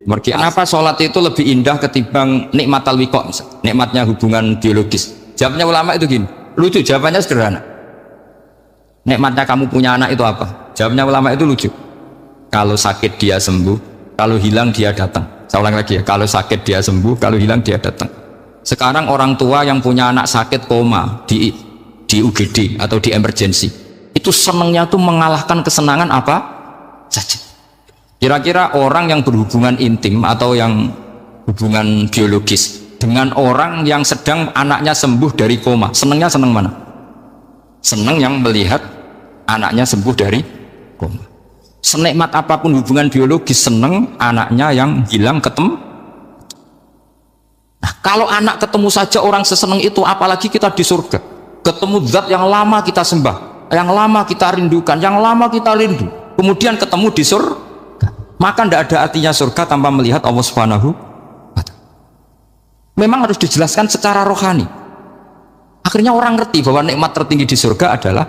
Mergi kenapa sholat itu lebih indah ketimbang nikmat al-wiqa, nikmatnya hubungan biologis? Jawabnya ulama itu gini, lucu, jawabannya sederhana. Nikmatnya kamu punya anak itu apa? Jawabnya ulama itu lucu. Kalau sakit dia sembuh, kalau hilang dia datang. Saya ulang lagi ya, kalau sakit dia sembuh, kalau hilang dia datang. Sekarang orang tua yang punya anak sakit koma di UGD atau di emergency, itu senangnya tuh mengalahkan kesenangan apa saja. Kira-kira orang yang berhubungan intim atau yang hubungan biologis dengan orang yang sedang anaknya sembuh dari koma, senangnya senang mana? Senang yang melihat anaknya sembuh dari koma. Senikmat apapun hubungan biologis, senang anaknya yang hilang ketemu. Nah, kalau anak ketemu saja orang sesenang itu, apalagi kita di surga, ketemu zat yang lama kita sembah, yang lama kita rindukan, yang lama kita rindu, kemudian ketemu di surga, maka tidak ada artinya surga tanpa melihat Allah Subhanahu wa ta'ala. Memang harus dijelaskan secara rohani. Akhirnya orang ngerti bahwa nikmat tertinggi di surga adalah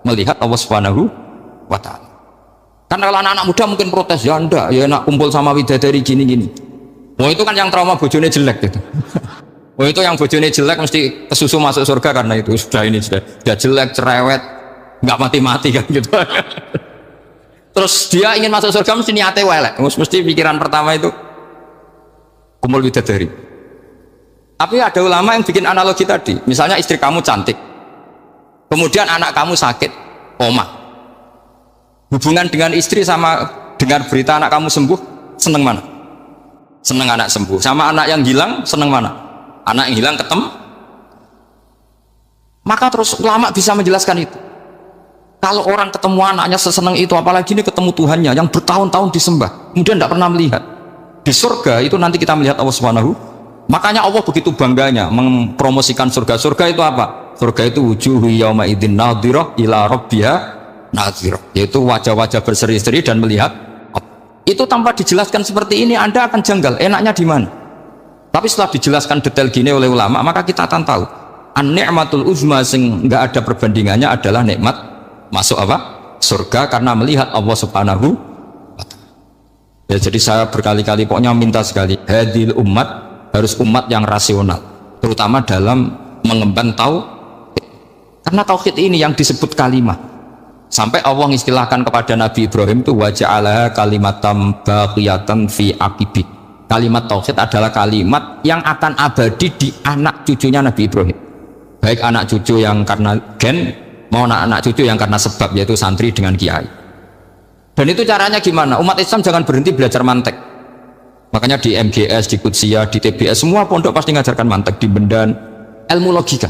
melihat Allah Subhanahu wa ta'ala. Karena kalau anak-anak muda mungkin protes, ya enggak, ya enak kumpul sama widadari gini-gini. Wah, itu kan yang trauma bojone jelek gitu. Wah, itu yang bojone jelek mesti kesusu masuk surga karena itu sudah jelek, cerewet, nggak mati-mati kan gitu. Terus dia ingin masuk surga mesti niatnya welek, mesti pikiran pertama itu kumpul widadari. Tapi ada ulama yang bikin analogi tadi, misalnya istri kamu cantik, kemudian anak kamu sakit, koma. Hubungan dengan istri sama dengar berita anak kamu sembuh, seneng mana? Seneng anak sembuh. Sama anak yang hilang, seneng mana? Anak yang hilang ketemu. Maka terus ulama bisa menjelaskan itu. Kalau orang ketemu anaknya seseneng itu, apalagi ini ketemu Tuhannya yang bertahun-tahun disembah, kemudian tidak pernah melihat. Di surga itu nanti kita melihat Allah Subhanahu. Makanya Allah begitu bangganya mempromosikan surga. Surga itu apa? Surga itu wujuhu yauma idzin nadhirah ila rabbiha nadhirah, yaitu wajah-wajah berseri-seri dan melihat. Itu tanpa dijelaskan seperti ini Anda akan janggal, enaknya di mana? Tapi setelah dijelaskan detail gini oleh ulama, maka kita akan tahu an-ni'matul uzma sing enggak ada perbandingannya adalah nikmat masuk apa? Surga, karena melihat Allah Subhanahu wa ta'ala. Ya, jadi saya berkali-kali pokoknya minta sekali, hadil umat harus umat yang rasional, terutama dalam mengemban tauhid. Karena tauhid ini yang disebut kalimah. Sampai Allah mengistilahkan kepada Nabi Ibrahim itu waja'alaha kalimatam baqiyatan fi aqibi. Kalimat tauhid adalah kalimat yang akan abadi di anak cucunya Nabi Ibrahim. Baik anak cucu yang karena gen, mau anak cucu yang karena sebab, yaitu santri dengan kiai. Dan itu caranya gimana? Umat Islam jangan berhenti belajar mantek. Makanya di MGS, di Qudsiyah, di TBS, semua pondok pasti ngajarkan mantek, di Bendan, ilmu logika.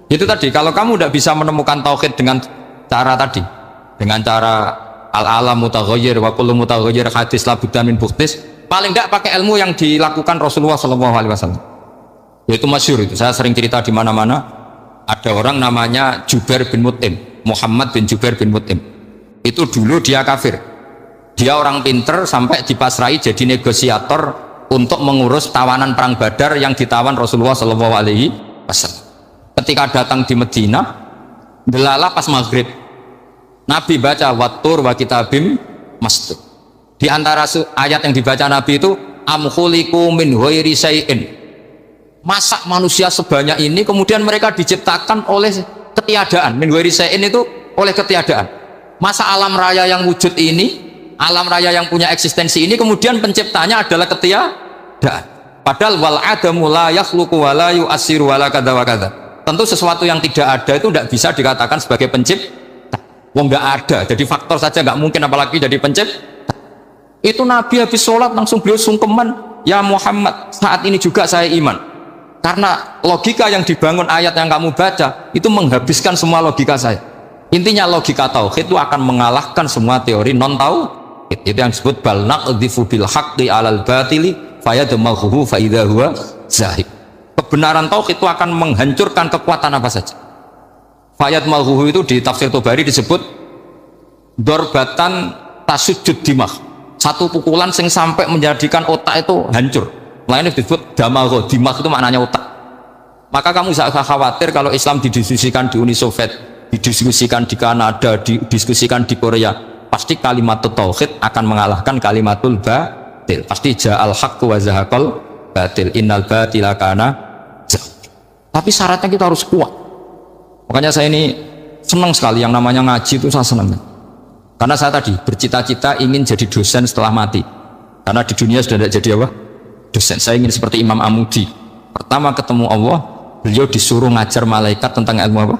Itu tadi, kalau kamu tidak bisa menemukan tauhid dengan cara tadi, dengan cara al-alam mutaghayyir wa kullu mutaghayyir hadis la budda min bukhtis, paling tidak pakai ilmu yang dilakukan Rasulullah SAW. Yaitu masyhur itu, saya sering cerita di mana-mana. Ada orang namanya Jubair bin Mut'im, Muhammad bin Jubair bin Mut'im. Itu dulu dia kafir. Dia orang pinter sampai dipasrai jadi negosiator untuk mengurus tawanan perang Badar yang ditawan Rasulullah SAW. Ketika datang di Medina, delala pas maghrib, Nabi baca wattur wa kitabim mastur. Di antara ayat yang dibaca Nabi itu am khuliqu min ghairi syai'in. Masa manusia sebanyak ini kemudian mereka diciptakan oleh ketiadaan. Min ghairi syai'in itu oleh ketiadaan. Masa alam raya yang wujud ini, alam raya yang punya eksistensi ini kemudian penciptanya adalah ketiadaan. Padahal wal adamu la yakhluqu wa la yu'assiru wa la kadza wa kadza. Tentu sesuatu yang tidak ada itu tidak bisa dikatakan sebagai pencipta. Wong nggak ada, jadi faktor saja nggak mungkin, apalagi jadi pencipta. Itu Nabi habis sholat langsung beliau sungkeman, ya Muhammad, saat ini juga saya iman. Karena logika yang dibangun ayat yang kamu baca itu menghabiskan semua logika saya. Intinya logika tauhid itu akan mengalahkan semua teori non tauhid. Itu yang disebut bal naqdhifu bil haqqi 'alal batili fayadmaghuhu fa idza huwa zahid. Kebenaran tauhid itu akan menghancurkan kekuatan apa saja. Fayadmaghuhu itu di tafsir Tobari disebut dorbatan tasujud dimah. Satu pukulan sing sampai menjadikan otak itu hancur. Lainnya disebut damagho, dimah itu maknanya otak. Maka kamu jangan khawatir kalau Islam didiskusikan di Uni Soviet, didiskusikan di Kanada, didiskusikan di Korea, pasti kalimat tauhid akan mengalahkan kalimatul batil. Pasti ja'al haqqu wa zahaqal batil. Innal batila kana zahuqa. Tapi syaratnya kita harus kuat. Makanya saya ini senang sekali yang namanya ngaji itu, saya senang. Karena saya tadi bercita-cita ingin jadi dosen setelah mati. Karena di dunia sudah tidak jadi apa? Dosen. Saya ingin seperti Imam Amudi. Pertama ketemu Allah, beliau disuruh ngajar malaikat tentang ilmu apa?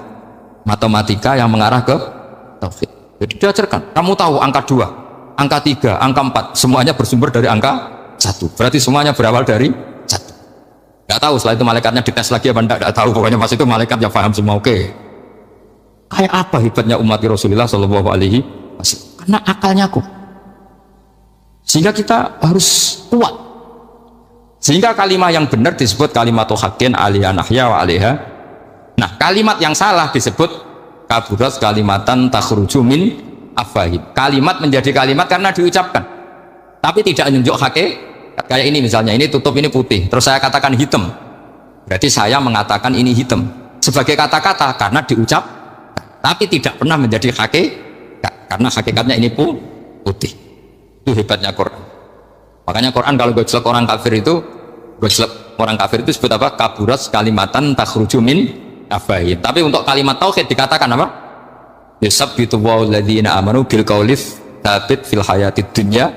Matematika yang mengarah ke tauhid. Jadi diajarkan, kamu tahu angka 2, angka 3, angka 4, semuanya bersumber dari angka 1. Berarti semuanya berawal dari 1. Gak tahu setelah itu malaikatnya dites lagi apa enggak, gak tahu. Pokoknya pas itu malaikat ya paham semua. Oke. Kayak apa hebatnya umat Rasulullah Shallallahu Alaihi Wasallam? Karena akalnya kuat. Sehingga kita harus kuat. Sehingga kalimat yang benar disebut kalimatul haqqin alaiha nahya wa alaiha. Nah, kalimat yang salah disebut kaburat kalimatan takhruju min afwahim. Kalimat menjadi kalimat karena diucapkan, tapi tidak menunjuk hakikat. Kayak ini misalnya, ini tutup, ini putih, terus saya katakan hitam, berarti saya mengatakan ini hitam sebagai kata-kata karena diucap, tapi tidak pernah menjadi hakikat karena hakikatnya ini putih. Itu hebatnya Quran. Makanya Quran kalau gojlok orang kafir itu, gojlok orang kafir itu disebut apa? Kaburat kalimatan takhruju min afwahim. Tapi untuk kalimat tauhid dikatakan apa? Yusabbitu walladzina amanu bil qauli tsabit fil hayatid dunya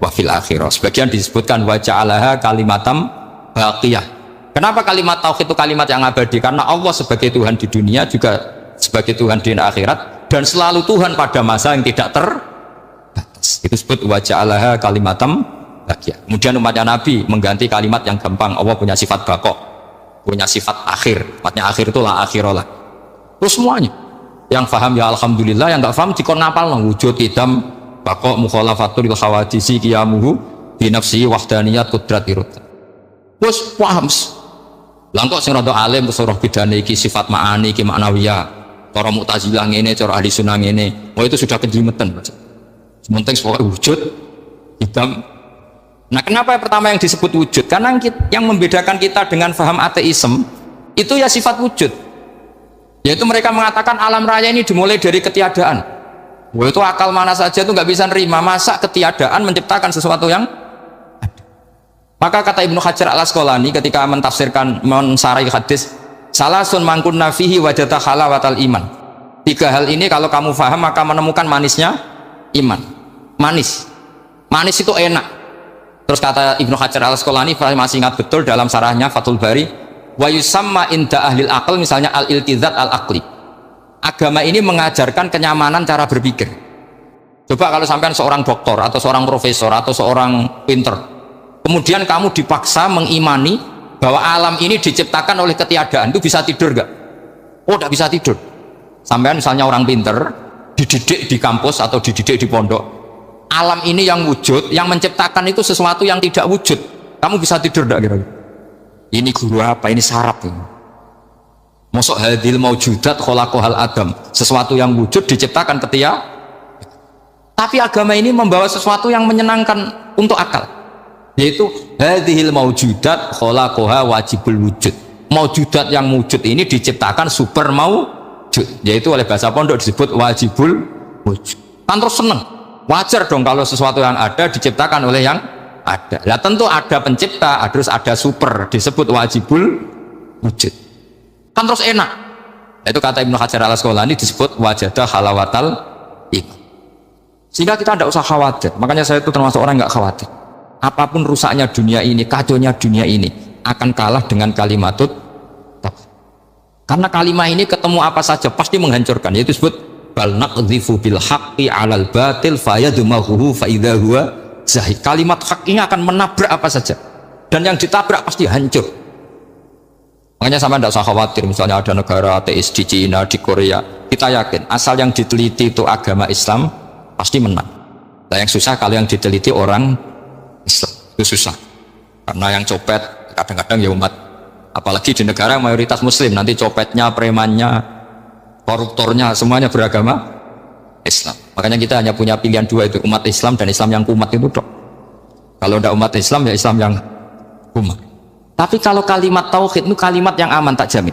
wa fil akhirah. Sebagian disebutkan wa ja'alaha kalimatam baqiyah. Kenapa kalimat tauhid itu kalimat yang abadi? Karena Allah sebagai Tuhan di dunia juga sebagai Tuhan di akhirat, dan selalu Tuhan pada masa yang tidak terbatas. Itu disebut wa ja'alaha kalimatam baqiyah. Kemudian umatnya Nabi mengganti kalimat yang gampang. Allah punya sifat baqa, punya sifat akhir. Sifatnya akhir itu la akhiralah. Terus semuanya yang paham ya alhamdulillah, yang nggak paham dikon ngapal wujud idam baqa mukhalafatul khawadisi qiyamuhu bi nafsihi wahdaniyat qudrat irad. Terus paham. Lah kok sing rada alim terus roh bedane iki sifat ma'ani iki maknawiyah. Cara Mu'tazilah ngene, cara ahli sunnah ngene. Oh itu sudah kejelimetan. Sementing pokoknya wujud idam. Nah, kenapa pertama yang disebut wujud? Karena yang membedakan kita dengan faham ateisme itu ya sifat wujud. Yaitu mereka mengatakan alam raya ini dimulai dari ketiadaan. Wah, itu akal mana saja itu nggak bisa nerima, masa ketiadaan menciptakan sesuatu yang ada. Maka kata Ibnu Hajar al-Asqalani ketika mentafsirkan mensarai hadis, salasun mangkunna fihi wajata halawatal iman. 3 hal ini kalau kamu faham maka menemukan manisnya iman. Manis itu enak. Terus kata Ibnu Hajar al-Asqalani, masih ingat betul dalam sarahnya Fathul Bari, wa yusamma inda ahlil aql, misalnya al-iltizat al-aqli. Agama ini mengajarkan kenyamanan cara berpikir. Coba kalau sampean seorang doktor atau seorang profesor atau seorang pinter, kemudian kamu dipaksa mengimani bahwa alam ini diciptakan oleh ketiadaan, itu bisa tidur gak? Oh, tidak bisa tidur. Sampean misalnya orang pinter dididik di kampus atau dididik di pondok, alam ini yang wujud, yang menciptakan itu sesuatu yang tidak wujud, kamu bisa tidur tidak kira-kira? Ini guru apa? Ini sarap ini. Mosok hadil maujudat khalaqahal adam, sesuatu yang wujud diciptakan ketika. Tapi agama ini membawa sesuatu yang menyenangkan untuk akal, yaitu hadhil maujudat khalaqaha wajibul wujud. Maujudat yang wujud ini diciptakan super maujud, yaitu oleh bahasa pondok disebut wajibul wujud. Kan terus seneng. Wajar dong kalau sesuatu yang ada diciptakan oleh yang ada. Nah, tentu ada pencipta, terus ada super, disebut wajibul wujud. Kan terus enak. Nah, itu kata Ibnu Hajar al-Asqalani disebut wajadah halawatal iman. Sehingga kita tidak usah khawatir. Makanya saya itu termasuk orang nggak khawatir. Apapun rusaknya dunia ini, kacaunya dunia ini, akan kalah dengan kalimatut tauhid. Karena kalimat ini ketemu apa saja pasti menghancurkan. Yaitu disebut bal naqdhifu bil haqqi 'alal batil fayadmaghuhu fa idza huwa zahid. Kalimat hak ini akan menabrak apa saja, dan yang ditabrak pasti hancur. Makanya sama tidak usah khawatir misalnya ada negara ateis di Cina, di Korea, kita yakin asal yang diteliti itu agama Islam pasti menang. Nah, yang susah kalau yang diteliti orang Islam, itu susah karena yang copet kadang-kadang ya umat, apalagi di negara mayoritas muslim, nanti copetnya, premannya, koruptornya semuanya beragama Islam. Makanya kita hanya punya pilihan 2, itu umat Islam dan Islam yang kumat itu dok. Kalau tidak umat Islam ya Islam yang kumat. Tapi kalau kalimat tauhid itu kalimat yang aman, tak jamin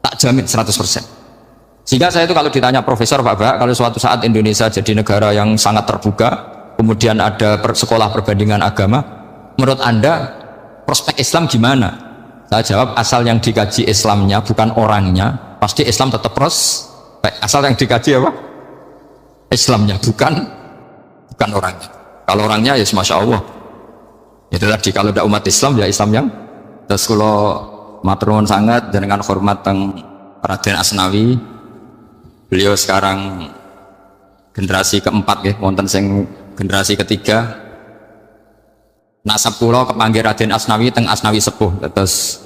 100%. Sehingga saya itu kalau ditanya profesor, Pak, kalau suatu saat Indonesia jadi negara yang sangat terbuka, kemudian ada sekolah perbandingan agama. Menurut Anda prospek Islam gimana? Saya jawab, asal yang dikaji Islamnya bukan orangnya, pasti Islam tetap prospek. Asal yang dikaji apa? Islamnya, bukan orangnya. Kalau orangnya ya masya Allah. Itu tadi, kalau tidak umat Islam ya Islam yang. Terus kalau matur nuwun sangat dengan hormat teng Raden Asnawi, beliau sekarang generasi keempat ya, wonten sing generasi ketiga. Nasab kula kepanggih Raden Asnawi teng Asnawi sepuh. Terus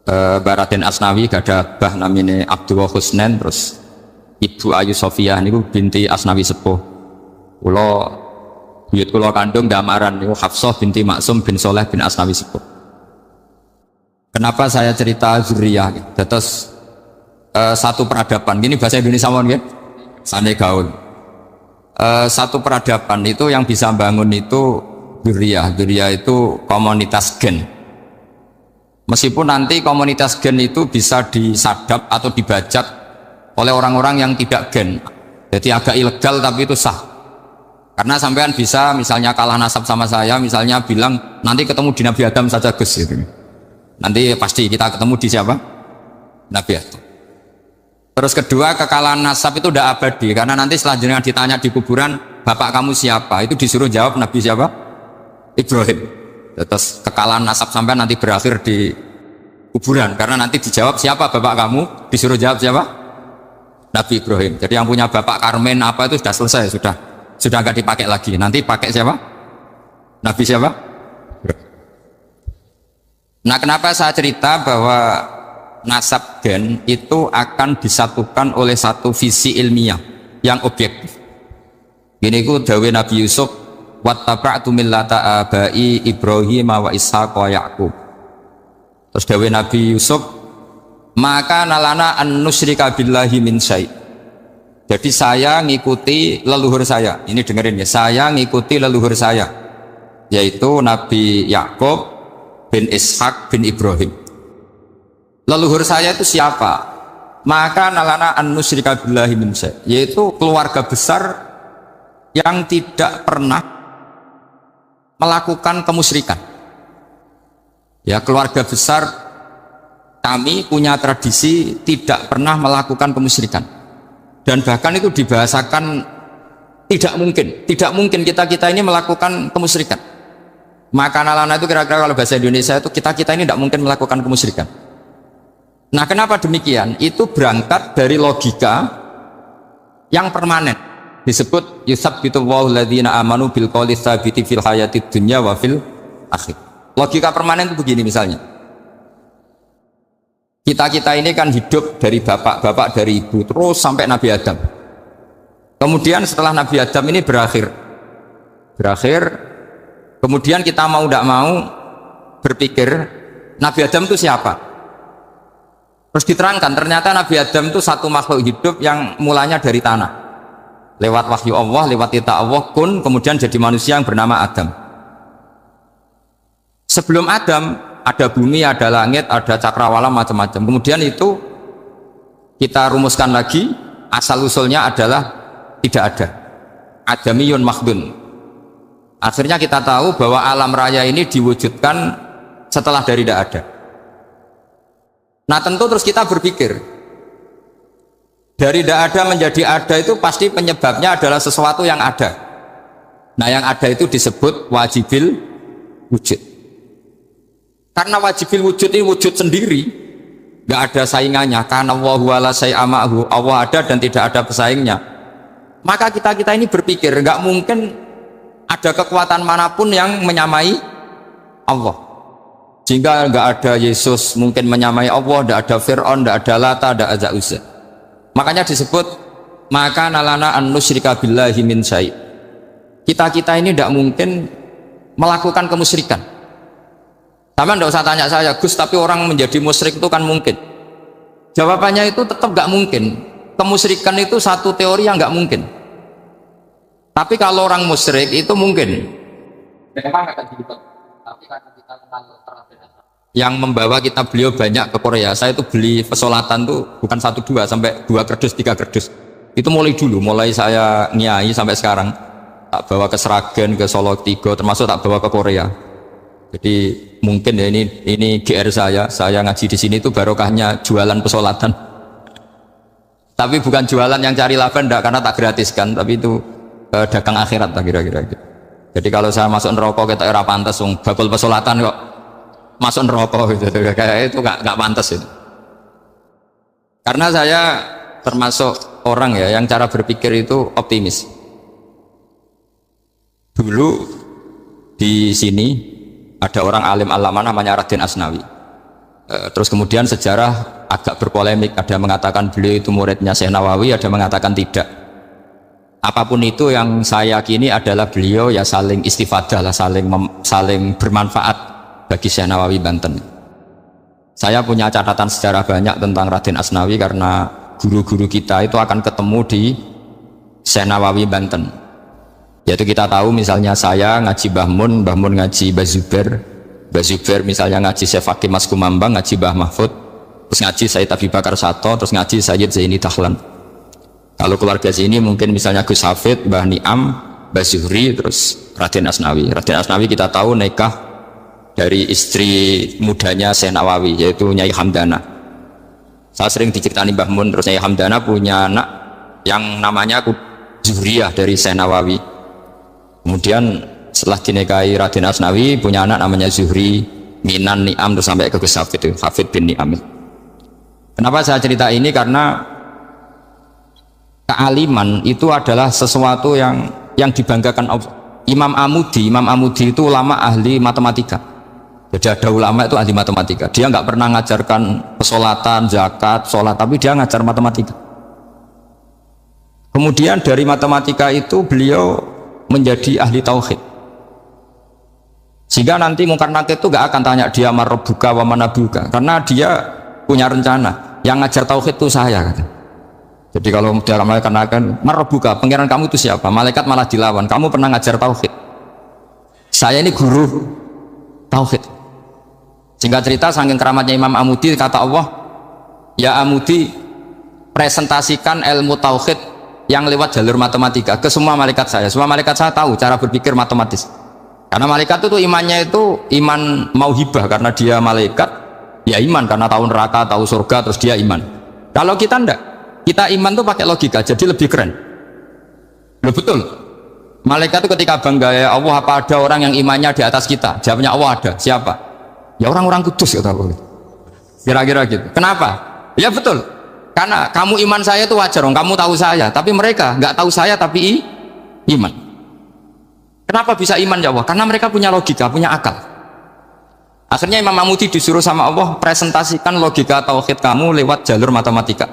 Mbak Raden Asnawi gak ada bah namine Abdullah Husnen, terus Ibu Ayu Sofiyah niku binti Asnawi sepuh. Kula buyut kula kandung damaran niku Hafsah binti Maksum bin Soleh bin Asnawi sepuh. Kenapa saya cerita zuriyah? Terus satu peradaban, gini bahasa Indonesia mohon ya, sane gaul. Satu peradaban itu yang bisa bangun itu zuriyah itu komunitas gen. Meskipun nanti komunitas gen itu bisa disadap atau dibajak oleh orang-orang yang tidak gen, jadi agak ilegal tapi itu sah. Karena sampean bisa misalnya kalah nasab sama saya, misalnya bilang nanti ketemu di Nabi Adam saja Gus gitu. Nanti pasti kita ketemu di siapa? Nabi Adam. Terus kedua, kekalahan nasab itu udah abadi, karena nanti selanjutnya ditanya di kuburan, bapak kamu siapa? Itu disuruh jawab Nabi siapa? Ibrahim. Terus kekalahan nasab sampai nanti berakhir di kuburan, karena nanti dijawab siapa bapak kamu? Disuruh jawab siapa? Nabi Ibrahim. Jadi yang punya bapak Karmen apa itu sudah selesai, sudah nggak dipakai lagi. Nanti pakai siapa? Nabi siapa? Nah, kenapa saya cerita bahwa nasab gen itu akan disatukan oleh satu visi ilmiah yang objektif. Gini ku dawe Nabi Yusuf, wattaba'tu millata abai Ibrahim wa Ishaq wa Yaqub. Terus dawe Nabi Yusuf, maka nalana an nusyrika billahi min syai'. Jadi saya ngikuti leluhur saya. Ini dengerin ya, saya ngikuti leluhur saya, yaitu Nabi Yakub bin Ishak bin Ibrahim. Leluhur saya itu siapa? Maka nalana an nusyrika billahi min syai', yaitu keluarga besar yang tidak pernah melakukan kemusyrikan. Ya, keluarga besar kami punya tradisi tidak pernah melakukan kemusyrikan. Dan bahkan itu dibahasakan tidak mungkin kita ini melakukan kemusyrikan. Maka nalana itu kira-kira kalau bahasa Indonesia itu kita ini tidak mungkin melakukan kemusyrikan. Nah, kenapa demikian? Itu berangkat dari logika yang permanen. Disebut yusabbitu Allahu alladzina amanu bil qouli tsabiti fil hayatid dunya wa fil akhir. Logika permanen itu begini misalnya. Kita ini kan hidup dari bapak dari ibu terus sampai Nabi Adam. Kemudian setelah Nabi Adam ini berakhir, kemudian kita mau tidak mau berpikir Nabi Adam itu siapa? Terus diterangkan ternyata Nabi Adam itu satu makhluk hidup yang mulanya dari tanah, lewat wahyu Allah, lewat titah Allah kun, kemudian jadi manusia yang bernama Adam. Sebelum Adam ada bumi, ada langit, ada cakrawala, macam-macam. Kemudian itu kita rumuskan lagi, asal usulnya adalah tidak ada, adamiyun makhdun. Akhirnya kita tahu bahwa alam raya ini diwujudkan setelah dari tidak ada. Nah, tentu terus kita berpikir dari tidak ada menjadi ada itu pasti penyebabnya adalah sesuatu yang ada. Nah, yang ada itu disebut wajibil wujud. Karena wajibil wujud ini wujud sendiri, nggak ada saingannya. Karena Allahu ala syai'amahu, Allah ada dan tidak ada pesaingnya. Maka kita ini berpikir nggak mungkin ada kekuatan manapun yang menyamai Allah. Sehingga nggak ada Yesus mungkin menyamai Allah, nggak ada Fir'aun, nggak ada Lata, nggak ada Uzza. Makanya disebut maka nalana an nusyrika billahi min syai'. Kita ini tidak mungkin melakukan kemusyrikan. Sama tidak usah tanya saya, Gus, tapi orang menjadi musyrik itu kan mungkin. Jawabannya itu tetap nggak mungkin. Kemusyrikan itu satu teori yang nggak mungkin. Tapi kalau orang musyrik itu mungkin. Memang akan dibuat. Tapi karena kita kenal yang membawa kita beliau banyak ke Korea. Saya itu beli pesolatan tuh bukan 1 2 sampai 2 kerdus 3 kerdus. Itu mulai dulu, mulai saya ngiai sampai sekarang. tak bawa ke Sragen, ke Solo Tigo, termasuk tak bawa ke Korea. Jadi mungkin ya ini GR saya ngaji di sini itu barokahnya jualan pesolatan. Tapi bukan jualan yang cari laba enggak, karena tak gratiskan, tapi itu dagang akhirat tak kira-kira gitu. Jadi kalau saya masuk neraka kita era pantas, bakul pesolatan kok masuk neraka gitu, kayak itu nggak pantas itu. Karena saya termasuk orang ya yang cara berpikir itu optimis. Dulu di sini ada orang alim alama namanya Raden Asnawi. Terus kemudian sejarah agak berpolemik, ada mengatakan beliau itu muridnya Syekh Nawawi, ada mengatakan tidak. Apapun itu yang saya yakini adalah beliau ya saling istifadah lah, saling bermanfaat bagi Syekh Nawawi Banten. Saya punya catatan sejarah banyak tentang Raden Asnawi karena guru-guru kita itu akan ketemu di Syekh Nawawi Banten. Yaitu kita tahu misalnya saya ngaji Mbah Mun ngaji Mbah Zubair misalnya ngaji Syekh Fakih Mas Kumambang, ngaji Mbah Mahfud, terus ngaji Sayyid Abi Bakar Sato, terus ngaji Sayyid Zaini Dahlan. Kalau keluarga sini mungkin misalnya Gus Hafid, Mbah Niam, Mbah Zuhri, terus Raden Asnawi. Raden Asnawi kita tahu nikah dari istri mudanya Syekh Nawawi, yaitu Nyai Hamdana. Saya sering diceritani Mbah Mun, terus Nyai Hamdana punya anak yang namanya Zuhriyah dari Syekh Nawawi. Kemudian setelah dinikahi Raden Asnawi punya anak namanya Zuhri, Minan, Niam, terus sampai ke Gus Hafid, itu Hafid bin Niam. Kenapa saya cerita ini? Karena kealiman itu adalah sesuatu yang dibanggakan Allah. Imam Amudi itu ulama ahli matematika. Jadi ada ulama itu ahli matematika. Dia nggak pernah ngajarkan pesolatan, zakat, sholat, tapi dia ngajar matematika. Kemudian dari matematika itu beliau menjadi ahli tauhid. Sehingga nanti Mungkar Nakir itu nggak akan tanya dia marabbuka wa manabuka, karena dia punya rencana. Yang ngajar tauhid itu saya, kata. Jadi kalau dalam malaikat akan marabbuka, pangeran kamu itu siapa? Malaikat malah dilawan. Kamu pernah ngajar tauhid? Saya ini guru tauhid. Singkat cerita, saking keramatnya Imam Amudi, kata Allah, ya Amudi, presentasikan ilmu tauhid yang lewat jalur matematika ke semua malaikat saya. Semua malaikat saya tahu cara berpikir matematis. Karena malaikat itu imannya itu iman mauhibah, karena dia malaikat, ya iman karena tahu neraka, tahu surga, terus dia iman. Kalau kita enggak, kita iman tuh pakai logika, jadi lebih keren. Loh betul. Malaikat itu ketika bangga, ya Allah, apa ada orang yang imannya di atas kita? Jawabnya Allah ada. Siapa? Ya orang-orang kudus, kata Allah. Kira-kira gitu. Kenapa? Ya betul. Karena kamu iman saya itu wajar, kamu tahu saya, tapi mereka nggak tahu saya tapi iman. Kenapa bisa iman ya Allah? Karena mereka punya logika, punya akal. Akhirnya Imam Amudi disuruh sama Allah presentasikan logika tauhid kamu lewat jalur matematika.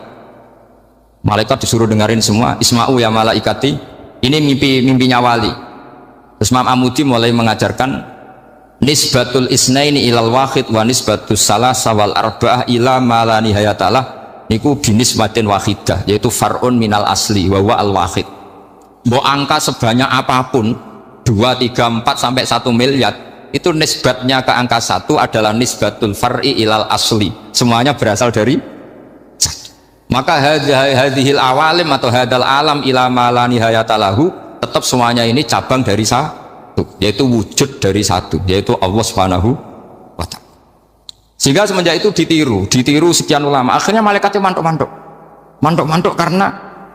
Malaikat disuruh dengerin semua. Isma'u ya malaikati, ini mimpinya wali. Terus Imam Amudi mulai mengajarkan nisbatul isnaini ilal wahid wa nisbatus salasa wal arba'ah ila ma la nihayatalah. Niku binisbatin wahidah, yaitu far'un minal asli wa wa al wahid. Mau angka sebanyak apapun 2, 3, 4 sampai 1 miliar, itu nisbatnya ke angka 1 adalah nisbatul far'i ilal asli, semuanya berasal dari 1. Maka hadhil awalim atau hadal alam ila ma la nihayatalahu, tetap semuanya ini cabang dari 1, yaitu wujud dari 1, yaitu Allah Subhanahu wa ta'ala. Sehingga semenjak itu ditiru sekian ulama. Akhirnya malaikatnya mantuk karena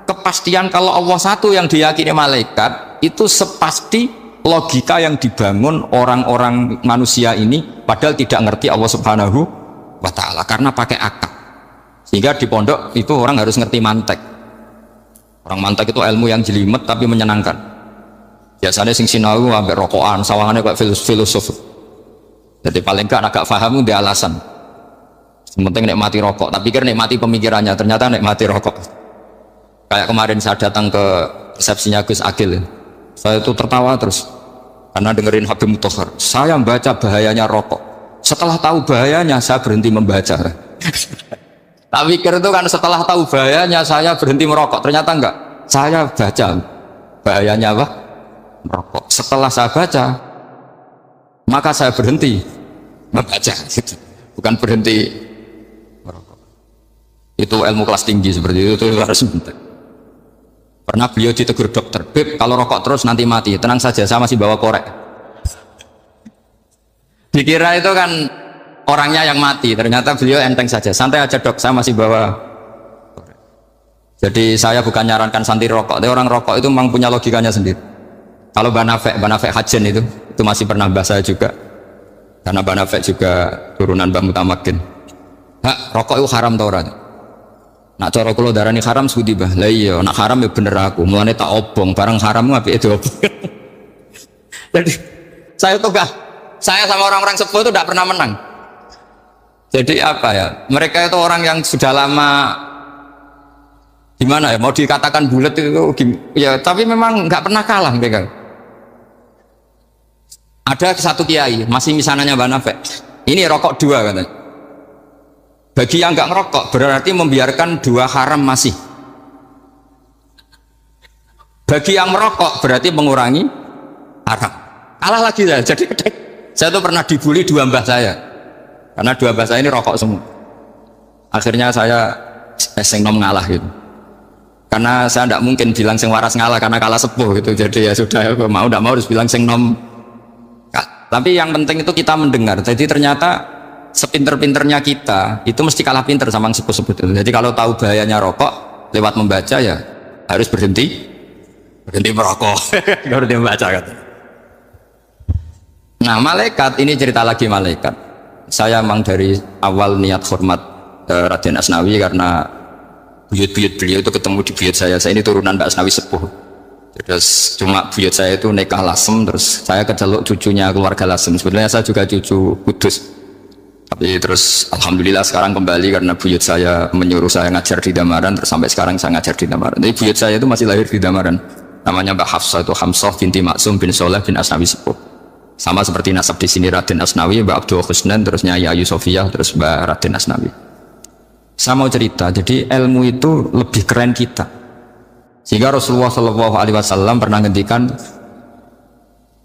kepastian kalau Allah satu yang diyakini malaikat itu sepasti logika yang dibangun orang-orang manusia ini, padahal tidak ngerti Allah Subhanahu wa ta'ala karena pakai akal. Sehingga di pondok itu orang harus ngerti mantek. Orang mantek itu ilmu yang jelimet tapi menyenangkan. Biasanya sing sinau ambek rokokan, sawangannya kayak filosof. Jadi paling enggak agak paham dia alasan. Sementing nikmati rokok, tapi pikir nikmati pemikirannya, ternyata nikmati rokok. Kayak kemarin saya datang ke resepsinya Gus Agil, saya itu tertawa terus karena dengerin Habib Mutahar. Saya membaca bahayanya rokok. Setelah tahu bahayanya saya berhenti membaca. Tak pikir itu kan setelah tahu bahayanya saya berhenti merokok. Ternyata enggak. Saya baca bahayanya apa? Merokok. Setelah saya baca, maka saya berhenti membaca, gitu. Bukan berhenti merokok. Itu ilmu kelas tinggi seperti itu harus minta. Pernah beliau ditegur dokter, Beb, kalau rokok terus nanti mati. Tenang saja, saya masih bawa korek. Dikira itu kan orangnya yang mati, ternyata beliau enteng saja. Santai aja dok, saya masih bawa korek. Jadi saya bukan nyarankan santai rokok, tapi orang rokok itu memang punya logikanya sendiri. Kalau Banafek Hajen itu masih pernah bahas saya juga. Karena Banafek juga turunan Mbah Mutamakin. Hak, rokok itu haram tau ora? Nak cara kula darani haram sudi bah. Lah iya, nak haram ya bener aku. Mulane tak obong, barang haram apike diobong. Jadi saya tuh saya sama orang-orang sepuh itu tidak pernah menang. Jadi apa ya? Mereka itu orang yang sudah lama gimana ya? Mau dikatakan bulat itu ya, tapi memang nggak pernah kalah mereka. Ada satu kiai, masih misananya Banafek. Ini rokok 2 katanya. Bagi yang nggak ngerokok berarti membiarkan 2 haram masih. Bagi yang merokok berarti mengurangi haram. Kalah lagi ya. Jadi saya tuh pernah dibully 2 mbah saya. Karena 2 mbah saya ini rokok semua. Akhirnya saya sing nom ngalah gitu. Karena saya tidak mungkin bilang sing waras ngalah karena kalah sepuh gitu. Jadi ya sudah, mau tidak mau harus bilang sing nom. Tapi yang penting itu kita mendengar. Jadi ternyata sepinter-pinternya kita itu mesti kalah pinter sama yang sepuh-sepuh itu. Jadi kalau tahu bahayanya rokok lewat membaca ya harus berhenti merokok. Berhenti membaca kan. Nah malaikat ini cerita lagi malaikat. Saya memang dari awal niat hormat Raden Asnawi karena buyut-buyut beliau itu ketemu di buyut saya. Saya ini turunan Mbak Asnawi sepuh. Terus cuma buyut saya itu nikah Lasem, terus saya keceluk cucunya keluarga Lasem. Sebenarnya saya juga cucu Kudus. Tapi terus alhamdulillah sekarang kembali karena buyut saya menyuruh saya ngajar di Damaran, terus sampai sekarang saya ngajar di Damaran. Jadi buyut saya itu masih lahir di Damaran. Namanya Mbak Hafsah, itu Hamsah binti Maksum bin Soleh bin Asnawi Sepuh. Sama seperti nasab di sini Raden Asnawi, Mbak Abdul Husnan, terus Nyai Ayu Sofiyah, terus Mbak Raden Asnawi. Saya mau cerita, jadi ilmu itu lebih keren kita. Sehingga Rasulullah SAW pernah ngendikan,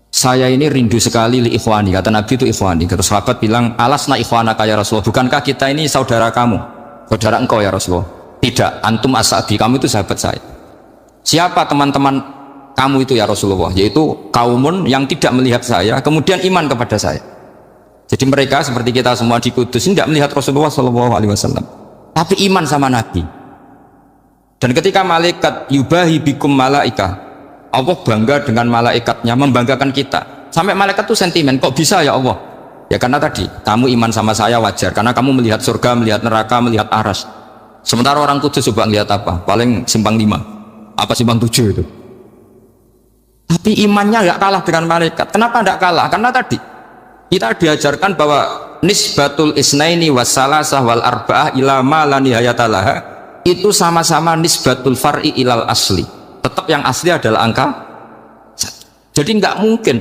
saya ini rindu sekali li ikhwani, kata Nabi itu ikhwani. Terus sahabat bilang, alasna ikhwanaka ya Rasulullah, bukankah kita ini saudara kamu, saudara engkau ya Rasulullah? Tidak, antum ashabi, kamu itu sahabat saya. Siapa teman-teman kamu itu ya Rasulullah? Yaitu kaumun yang tidak melihat saya kemudian iman kepada saya. Jadi mereka seperti kita semua di Kudus tidak melihat Rasulullah SAW, tapi iman sama Nabi. Dan ketika malaikat yubahi bikum malaika, Allah bangga dengan malaikatnya, membanggakan kita. Sampai malaikat tuh sentimen, kok bisa ya Allah? Ya karena tadi, kamu iman sama saya wajar, karena kamu melihat surga, melihat neraka, melihat aras. Sementara orang Kudus coba melihat apa? Paling simpang 5, apa simpang 7 itu. Tapi imannya nggak kalah dengan malaikat. Kenapa nggak kalah? Karena tadi kita diajarkan bahwa nisbatul isnaini wassalasah wal arba'ah ila ma la nihayatalaha itu sama-sama nisbatul far'i ilal asli. Tetap yang asli adalah angka 1. Jadi nggak mungkin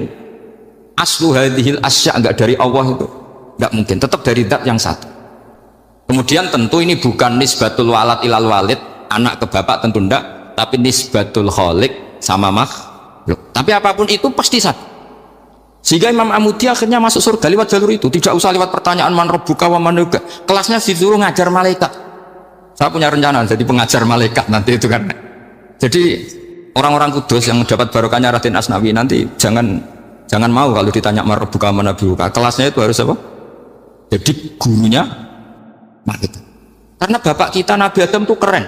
aslu hadhil asya nggak dari Allah itu, nggak mungkin, tetap dari zat yang 1. Kemudian tentu ini bukan nisbatul walad ilal walid, anak ke bapak tentu enggak, tapi nisbatul khaliq sama makhluk. Tapi apapun itu pasti 1. Sehingga Imam Amudi akhirnya masuk surga lewat jalur itu, tidak usah lewat pertanyaan man rabbuka wa man nubuka. Kelasnya disuruh ngajar malaikat. Saya punya rencana jadi pengajar malaikat nanti itu kan. Jadi orang-orang Kudus yang mendapat barokahnya Raden Asnawi nanti jangan mau kalau ditanya man rabbuka wa man nubuka. Kelasnya itu harus apa? Jadi gurunya malaikat. Karena bapak kita Nabi Adam itu keren.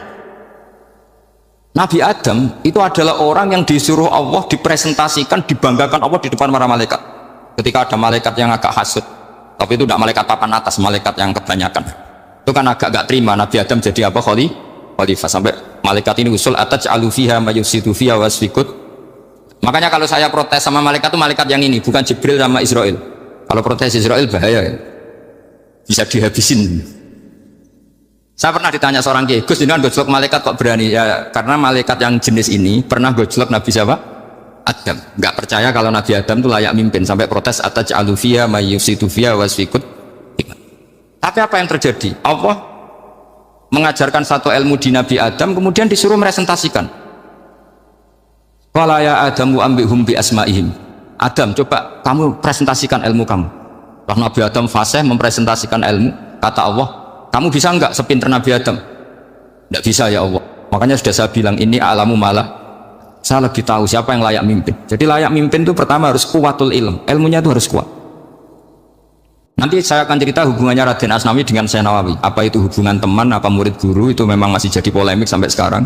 Nabi Adam itu adalah orang yang disuruh Allah dipresentasikan, dibanggakan Allah di depan para malaikat. Ketika ada malaikat yang agak hasut, tapi itu tidak malaikat papan atas, malaikat yang kebanyakan. Itu kan agak gak terima Nabi Adam jadi apa? Khalifah. Sampai malaikat ini usul ataj'alu fiha mayusidu fiha wasfikut. Makanya kalau saya protes sama malaikat itu malaikat yang ini, bukan Jibril sama Israel. Kalau protes Israel bahaya ya. Bisa dihabisin. Saya pernah ditanya seorang kiai, Gus, jangan gojlok malaikat kok berani? Ya karena malaikat yang jenis ini pernah gojlok Nabi siapa? Adam. Nggak percaya kalau Nabi Adam itu layak mimpin, sampai protes ataj'alu fiha mayusidu fiha wasfikut. Tapi apa yang terjadi? Allah mengajarkan satu ilmu di Nabi Adam, kemudian disuruh meresentasikan. Qala ya Adamu ambihum bi asma'ihim. Adam, coba kamu presentasikan ilmu kamu. Kalau Nabi Adam fasih mempresentasikan ilmu, kata Allah, kamu bisa enggak sepinter Nabi Adam? Tidak bisa ya Allah. Makanya sudah saya bilang ini alamu malah Saya lebih tahu siapa yang layak mimpin. Jadi layak mimpin itu pertama harus kuwatul ilm, ilmunya itu harus kuat. Nanti saya akan cerita hubungannya Raden Asnawi dengan Syekh Nawawi. Apa itu hubungan teman, apa murid guru, itu memang masih jadi polemik sampai sekarang.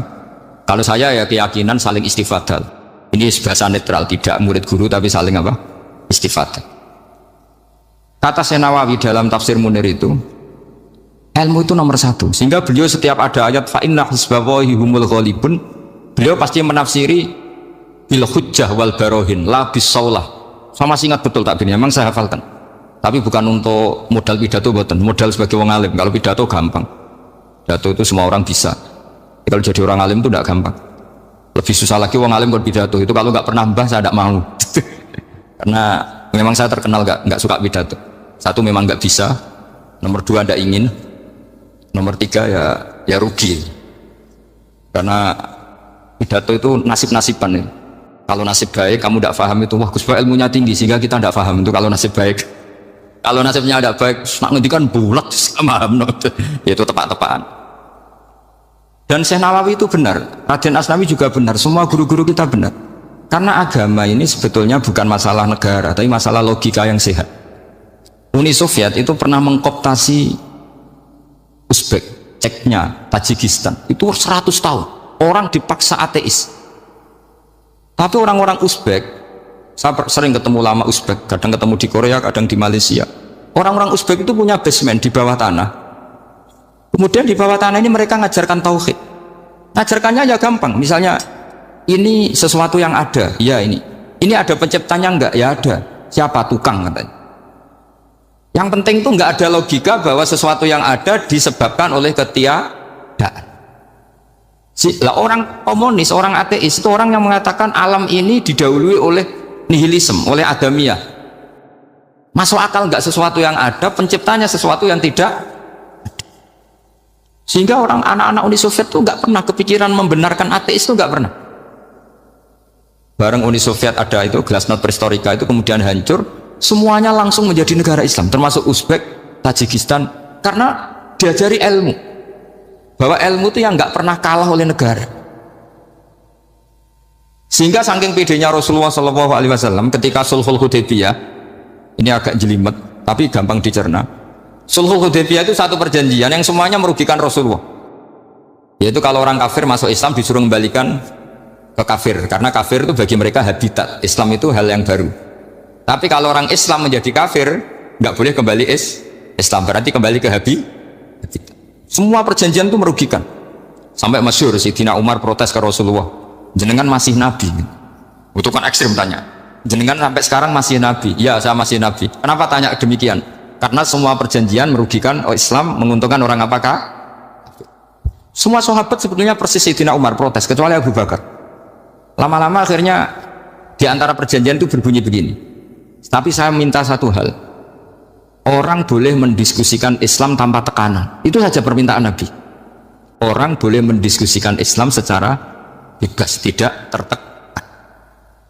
Kalau saya ya keyakinan saling istifadal. Ini bahasa netral, tidak murid guru tapi saling apa? Istifadal. Kata Syekh Nawawi dalam tafsir Munir itu, ilmu itu nomor satu. Sehingga beliau setiap ada ayat fa inna hizballahi humul ghalibun, beliau pasti menafsiri bil hujjah wal barohin la bisaulah. Saya masih ingat betul takbirnya, memang saya hafalkan. Tapi bukan untuk modal pidato, boten. Modal sebagai wong alim. Kalau pidato gampang. Pidato itu semua orang bisa. Kalau jadi orang alim itu tidak gampang. Lebih susah lagi wong alim buat pidato. Itu kalau nggak pernah mbah saya tidak mau. Karena memang saya terkenal nggak suka pidato. Satu memang nggak bisa. Nomor dua tidak ingin. Nomor tiga ya rugi. Karena pidato itu nasib-nasiban ya. Kalau nasib baik kamu tidak paham itu, wah Gus Bah ilmunya tinggi sehingga kita tidak paham itu kalau nasib baik. Kalau nasibnya tidak baik, nak ngendikan bulat sama itu tepak-tepakan. Dan Syekh Nawawi itu benar, Raden Asnawi juga benar, semua guru-guru kita benar. Karena agama ini sebetulnya bukan masalah negara, tapi masalah logika yang sehat. Uni Soviet itu pernah mengkooptasi Uzbek, Ceknya, Tajikistan. Itu 100 tahun. Orang dipaksa ateis. Tapi orang-orang Uzbek, saya sering ketemu lama Uzbek, kadang ketemu di Korea, kadang di Malaysia. Orang-orang Uzbek itu punya basement di bawah tanah. Kemudian di bawah tanah ini mereka ngajarkan tauhid. Ngajarkannya ya gampang. Misalnya ini sesuatu yang ada, ya ini. Ini ada penciptanya enggak? Ya ada. Siapa? Tukang katanya. Yang penting itu enggak ada logika bahwa sesuatu yang ada disebabkan oleh ketiadaan. Lah orang komunis, orang ateis itu orang yang mengatakan alam ini didahului oleh nihilisme, oleh adamiyah. Masuk akal nggak sesuatu yang ada, penciptanya sesuatu yang tidak ada. Sehingga orang anak-anak Uni Soviet itu nggak pernah kepikiran membenarkan ateis, itu nggak pernah. Bareng Uni Soviet ada itu Glasnost Perestroika itu kemudian hancur, semuanya langsung menjadi negara Islam, termasuk Uzbek, Tajikistan, karena diajari ilmu bahwa ilmu itu yang nggak pernah kalah oleh negara. Sehingga saking pedenya Rasulullah SAW ketika Sulhul Hudaybiyah, ini agak jelimet tapi gampang dicerna. Sulhul Hudaybiyah itu satu perjanjian yang semuanya merugikan Rasulullah, yaitu kalau orang kafir masuk Islam disuruh kembalikan ke kafir, karena kafir itu bagi mereka habitat, Islam itu hal yang baru. Tapi kalau orang Islam menjadi kafir nggak boleh kembali Islam, berarti kembali ke habitat. Semua perjanjian itu merugikan. Sampai masyhur Sayyidina Umar protes ke Rasulullah, jenengan masih nabi. Itu kan ekstrim tanya, jenengan sampai sekarang masih nabi? Ya saya masih nabi. Kenapa tanya demikian? Karena semua perjanjian merugikan Islam, menguntungkan orang apakah? Semua sahabat sebetulnya persis Sayyidina Umar protes, kecuali Abu Bakar. Lama-lama akhirnya di antara perjanjian itu berbunyi begini, tapi saya minta satu hal, orang boleh mendiskusikan Islam tanpa tekanan. Itu saja permintaan Nabi. Orang boleh mendiskusikan Islam secara bebas, tidak tertekan.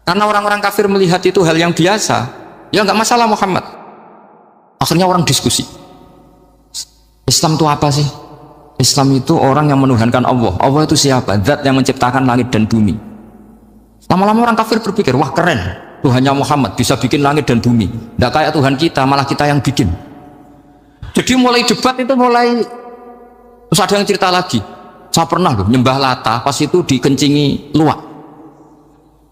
Karena orang-orang kafir melihat itu hal yang biasa, ya nggak masalah Muhammad. Akhirnya orang diskusi, Islam itu apa sih? Islam itu orang yang menuhankan Allah. Allah itu siapa? Zat yang menciptakan langit dan bumi. Lama-lama orang kafir berpikir, wah keren, Tuhannya Muhammad bisa bikin langit dan bumi. Tidak kayak Tuhan kita, malah kita yang bikin. Jadi mulai debat itu mulai, terus ada yang cerita lagi, saya pernah loh nyembah Lata, pas itu dikencingi luwak.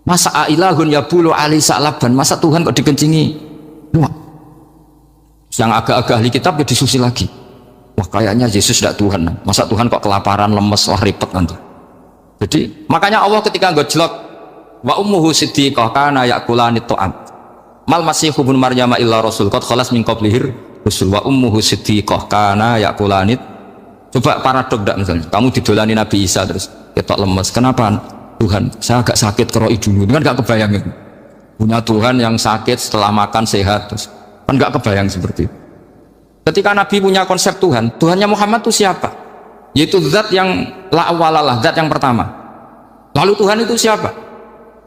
Masa ilahun ya bulu ali sa'laban, masa Tuhan kok dikencingi luwak? Yang agak-agak ahli kitab ya disusi lagi, wah kayaknya Yesus tidak Tuhan, masa Tuhan kok kelaparan, lemes, wah ribet nanti. Jadi makanya Allah ketika gojlok, wa ummuhu siddiqah kana yakulani ta'am mal masihu ibnu maryam illa rasul qad khalas min qablihir rusul wa ummuhu siddiqah kana yakulani. Coba paradok enggak, misalnya kamu didolani Nabi Isa terus ketok lemes, kenapa Tuhan saya agak sakit keroi dulu, kan enggak kebayang itu. Punya Tuhan yang sakit setelah makan sehat, terus kan enggak kebayang seperti itu. Ketika Nabi punya konsep Tuhan, Tuhannya Muhammad itu siapa? Yaitu zat yang la awalalah, zat yang pertama. Lalu Tuhan itu siapa?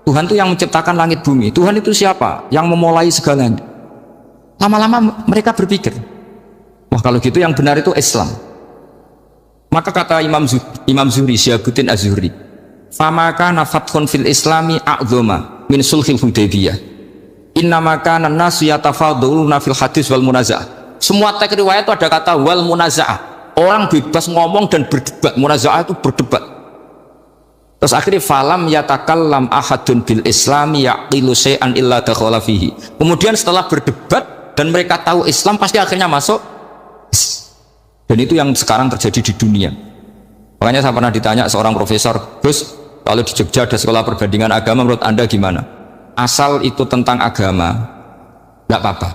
Tuhan itu yang menciptakan langit bumi. Tuhan itu siapa? Yang memulai segalanya. Lama-lama mereka berpikir, wah kalau gitu yang benar itu Islam. Maka kata Imam Zuhri, Syihabuddin Az-Zuhri, Fama kana fathun fil islami a'dhama min sulhil Hudaybiyah. Innama kana an-nasu yatafadhaluna fil hadis wal munaza'ah. Semua teks riwayat itu ada kata wal munaza'ah. Orang bebas ngomong dan berdebat. Munaza'ah itu berdebat. Terus akhirnya falam yatakallam ahadun bil islami yaqilu syai'an illa dakhala fihi. Kemudian setelah berdebat dan mereka tahu Islam, pasti akhirnya masuk. Dan itu yang sekarang terjadi di dunia. Makanya saya pernah ditanya seorang profesor, Gus, kalau di Jogja ada sekolah perbandingan agama, menurut Anda gimana? Asal itu tentang agama, nggak apa-apa.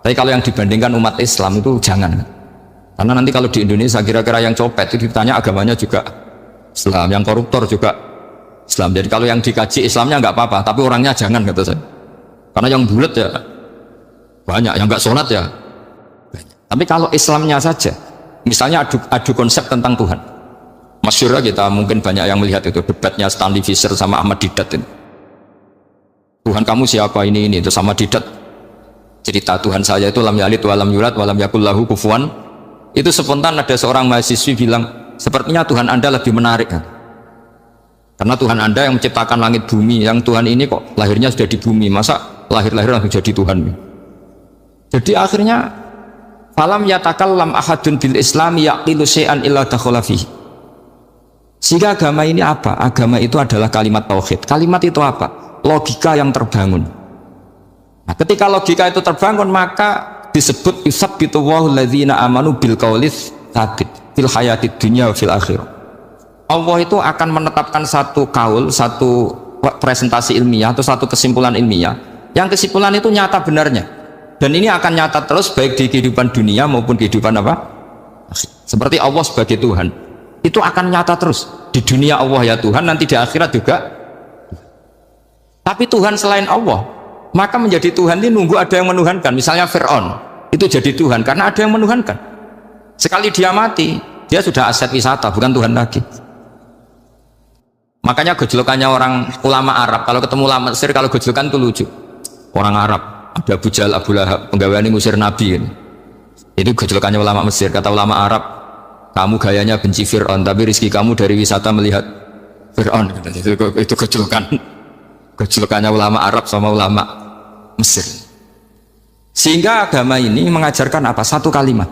Tapi kalau yang dibandingkan umat Islam itu jangan. Karena nanti kalau di Indonesia kira-kira yang copet itu ditanya agamanya juga Islam, yang koruptor juga Islam. Jadi kalau yang dikaji Islamnya nggak apa-apa, tapi orangnya jangan, kata saya. Karena yang bulat ya banyak, yang nggak sholat ya banyak. Tapi kalau Islamnya saja, misalnya adu konsep tentang Tuhan. Masyhur kita mungkin banyak yang melihat itu debatnya Stanley Fischer sama Ahmad Didat itu. Tuhan kamu siapa ini itu sama Didat cerita Tuhan saya itu lam yalid walam yulad walam yakul lahu kufuwan. Itu spontan ada seorang mahasiswi bilang, sepertinya Tuhan Anda lebih menarik kan? Karena Tuhan Anda yang menciptakan langit bumi, yang Tuhan ini kok lahirnya sudah di bumi, masa lahir-lahir langsung jadi Tuhan? Jadi akhirnya falam yatakallam ahadun bil islami yaqilu syai'an illa dakhala fihi. Sehingga agama ini apa? Agama itu adalah kalimat tauhid. Kalimat itu apa? Logika yang terbangun. Nah, ketika logika itu terbangun, maka disebut yusabbitu Allahu alladzina amanu bil qaulis tsabit fil hayatid dunya wa fil akhirah. Allah itu akan menetapkan satu kaul, satu presentasi ilmiah atau satu kesimpulan ilmiah. Yang kesimpulan itu nyata benarnya. Dan ini akan nyata terus baik di kehidupan dunia maupun kehidupan apa? Seperti Allah sebagai Tuhan. Itu akan nyata terus. Di dunia Allah ya Tuhan, nanti di akhirat juga. Tapi Tuhan selain Allah, maka menjadi Tuhan ini nunggu ada yang menuhankan. Misalnya Fir'aun, itu jadi Tuhan karena ada yang menuhankan. Sekali dia mati, dia sudah aset wisata, bukan Tuhan lagi. Makanya gejolokannya orang ulama Arab, kalau ketemu ulama Mesir, kalau gejolokan itu lucu. Orang Arab, ada Abu Jahal, Abu Lahab, penggaweane ngusir Nabi ini. Itu gejolokannya ulama Mesir. Kata ulama Arab, kamu gayanya benci Fir'aun, tapi rezeki kamu dari wisata melihat Fir'aun. Itu gejolokannya ulama Arab sama ulama Mesir. Sehingga agama ini mengajarkan apa? Satu kalimat.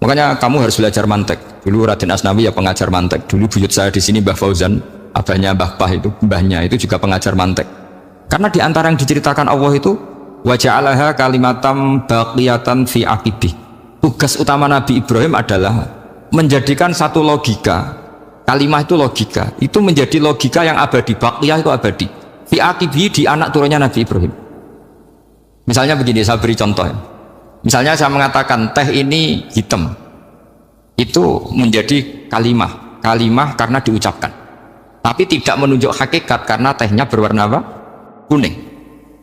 Makanya kamu harus belajar mantek. Dulu Raden Asnawi ya pengajar mantek. Dulu buyut saya di sini Mbah Fauzan, abahnya Mbah Pah itu, mbahnya itu juga pengajar mantek. Karena di antara yang diceritakan Allah itu wa ja'alaha kalimatam baqiyatan fi aqibih. Tugas utama Nabi Ibrahim adalah menjadikan satu logika. Kalimat itu logika. Itu menjadi logika yang abadi. Baqiyah itu abadi. Fi aqibih, di anak turunnya Nabi Ibrahim. Misalnya begini, saya beri contoh ya. Misalnya saya mengatakan teh ini hitam, itu menjadi kalimah karena diucapkan, tapi tidak menunjuk hakikat karena tehnya berwarna apa? Kuning.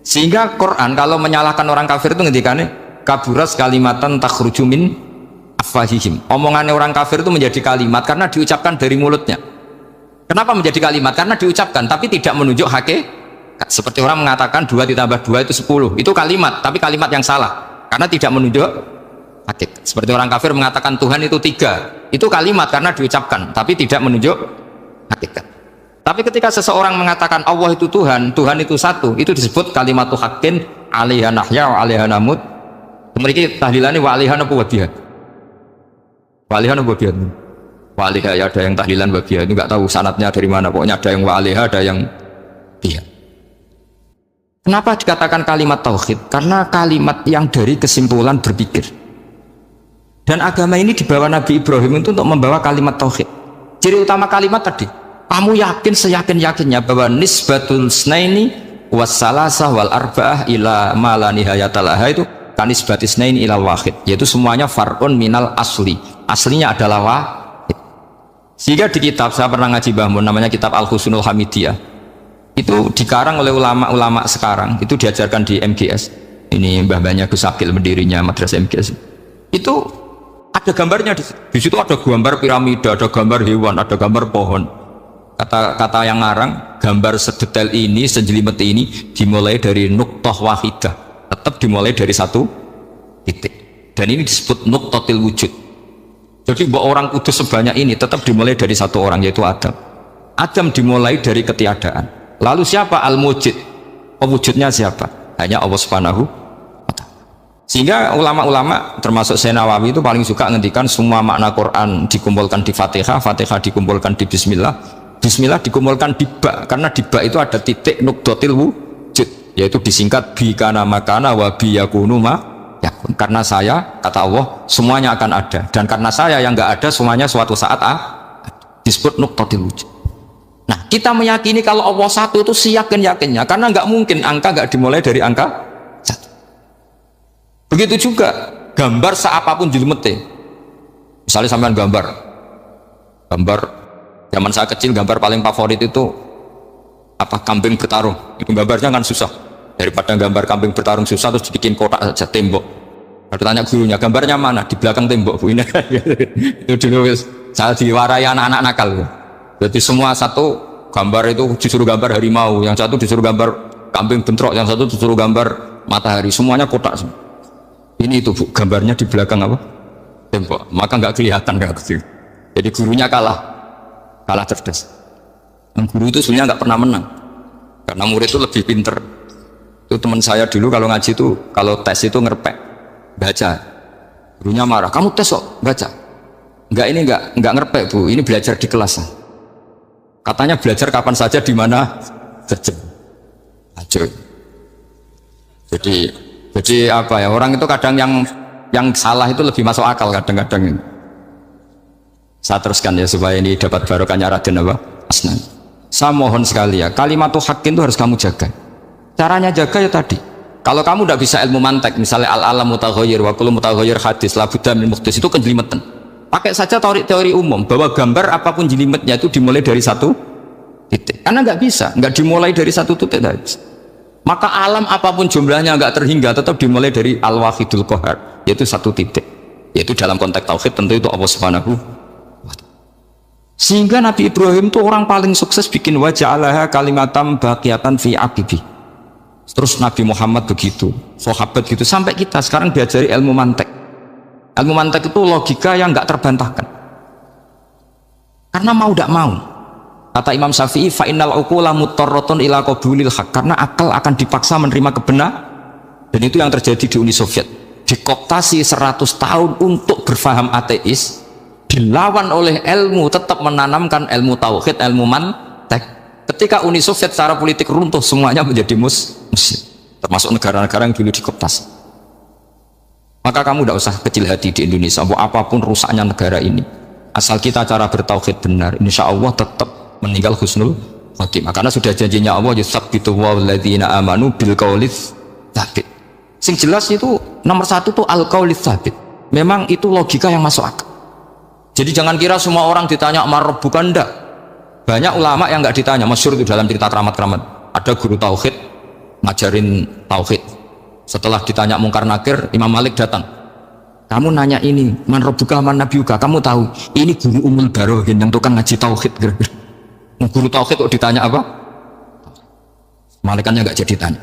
Sehingga Quran kalau menyalahkan orang kafir itu ngendikannya kaburas kalimatan takhruju min afwahihim. Omongannya orang kafir itu menjadi kalimat karena diucapkan dari mulutnya. Kenapa menjadi kalimat? Karena diucapkan tapi tidak menunjuk hakikat. Seperti orang mengatakan 2 ditambah 2 itu 10, itu kalimat, tapi kalimat yang salah karena tidak menunjuk hakikat. Seperti orang kafir mengatakan Tuhan itu 3, itu kalimat karena diucapkan tapi tidak menunjuk hakikat. Tapi ketika seseorang mengatakan Allah itu Tuhan, Tuhan itu satu, itu disebut kalimatu haqqin 'alaiha nahya wa 'alaiha namut. Memiliki tahlilannya wa 'alaiha apa wabiha? Wa 'alaiha apa wabiha? Wa 'alaiha ya, ada yang tahlilan wabiha, itu enggak tahu sanadnya dari mana, pokoknya ada yang wa 'alaiha, ada yang biha. Kenapa dikatakan kalimat tauhid? Karena kalimat yang dari kesimpulan berpikir. Dan agama ini dibawa Nabi Ibrahim itu untuk membawa kalimat tauhid. Ciri utama kalimat tadi, kamu yakin seyakin-yakinnya bahwa nisbatul snaini wassalasah wal arba'ah ila ma la nihayatalaha itu kanisbatis snaini ilal wahid, yaitu semuanya far'un minal asli. Aslinya adalah wahid. Sehingga di kitab, saya pernah ngaji Mbah Mun, namanya kitab Al-Husnul Hamidiyah. Itu dikarang oleh ulama-ulama sekarang, itu diajarkan di MGS. Ini mbah-mbahnya Gus Akil, pendirinya madrasah MGS. Itu ada gambarnya di situ, ada gambar piramida, ada gambar hewan, ada gambar pohon. Kata yang ngarang, gambar sedetail ini, sejelimet ini dimulai dari nuqtah wahidah, tetap dimulai dari satu titik. Dan ini disebut nuqtatil wujud. Jadi bahwa orang kudus sebanyak ini tetap dimulai dari satu orang, yaitu Adam. Adam dimulai dari ketiadaan. Lalu siapa al-mujid? Pewujudnya siapa? Hanya Allah Subhanahu wa ta'ala. Sehingga ulama-ulama termasuk Syekh Nawawi itu paling suka ngendikan semua makna Quran dikumpulkan di Fatihah, Fatihah dikumpulkan di Bismillah, Bismillah dikumpulkan di ba, karena di ba itu ada titik nuqtatil wujud, yaitu disingkat bi kana makana wa bi yakunu ma yakun. Karena saya, kata Allah, semuanya akan ada, dan karena saya yang enggak ada semuanya suatu saat disebut nuqtatil wujud. Nah, kita meyakini kalau Allah satu itu seyakin-yakinnya, karena nggak mungkin angka nggak dimulai dari angka satu. Begitu juga gambar seapapun jilmete. Misalnya sampean gambar zaman saya kecil, gambar paling favorit itu apa, kambing bertarung. Itu gambarnya kan susah, daripada gambar kambing bertarung susah terus dibikin kotak saja tembok. Lalu tanya gurunya, gambarnya mana? Di belakang tembok Bu. Ini itu dulu saya diwarai anak-anak nakal. Berarti semua satu gambar itu disuruh gambar harimau, yang satu disuruh gambar kambing bentrok, yang satu disuruh gambar matahari, semuanya kotak semua. Ini itu Bu, gambarnya di belakang apa? Tembok, maka nggak kelihatan nggak kecil. Jadi gurunya kalah cerdas. Dan guru itu sebenarnya nggak pernah menang, karena murid itu lebih pinter. Itu teman saya dulu kalau ngaji itu, kalau tes itu ngerpek, baca. Gurunya marah, kamu tes kok baca? Enggak ngerpek Bu, ini belajar di kelas. Katanya belajar kapan saja, di mana saja. Jadi apa ya, orang itu kadang yang salah itu lebih masuk akal kadang-kadang ini. Saya teruskan ya supaya ini dapat barokahnya Raden apa? Asnan. Saya mohon sekali ya, kalimatul haqqin itu harus kamu jaga. Caranya jaga ya tadi. Kalau kamu tidak bisa ilmu mantek, misalnya al-alam mutaghayyir wa kullu mutaghayyir hadis la budda min muhdits, itu kejelimetan. Pakai saja teori umum bahwa gambar apapun jelimetnya itu dimulai dari satu titik, karena nggak bisa, nggak dimulai dari satu titik tadi. Maka alam apapun jumlahnya nggak terhingga tetap dimulai dari al-wahidul qahar, yaitu satu titik, yaitu dalam konteks tauhid tentu itu Allah Subhanahu wa ta'ala. Sehingga Nabi Ibrahim itu orang paling sukses bikin waja'alaha kalimatam baqiyatan fi aqibi. Terus Nabi Muhammad begitu, sahabat gitu, sampai kita sekarang diajari ilmu mantek. Ilmu mantek itu logika yang nggak terbantahkan, karena mau tidak mau, kata Imam Syafi'i, fa innal uqula mutarratun ila qabulil haq, karena akal akan dipaksa menerima kebenaran. Dan itu yang terjadi di Uni Soviet, dikooptasi 100 tahun untuk berfaham ateis, dilawan oleh ilmu, tetap menanamkan ilmu tauhid, ilmu mantek. Ketika Uni Soviet secara politik runtuh, semuanya menjadi muslim, termasuk negara-negara yang dulu dikooptasi. Maka kamu tidak usah kecil hati di Indonesia, apapun rusaknya negara ini, asal kita cara bertauhid benar, insya Allah tetap meninggal husnul khotimah, karena sudah janjinya Allah, yusabbitu walladzina amanu bil qaulits tsabit. Sing jelas itu nomor satu tuh al qaulits tsabit. Memang itu logika yang masuk akal. Jadi jangan kira semua orang ditanya marab, bukan, enggak. Banyak ulama yang enggak ditanya, masyhur itu dalam cerita keramat-keramat. Ada guru tauhid ngajarin tauhid. Setelah ditanya mungkar nakir, Imam Malik datang. Kamu nanya ini, man rabbuka man nabiyuka, kamu tahu ini guru Ummul Barohin yang tukang ngaji tauhid. Guru tauhid kok ditanya apa? Malaikatnya nggak jadi tanya.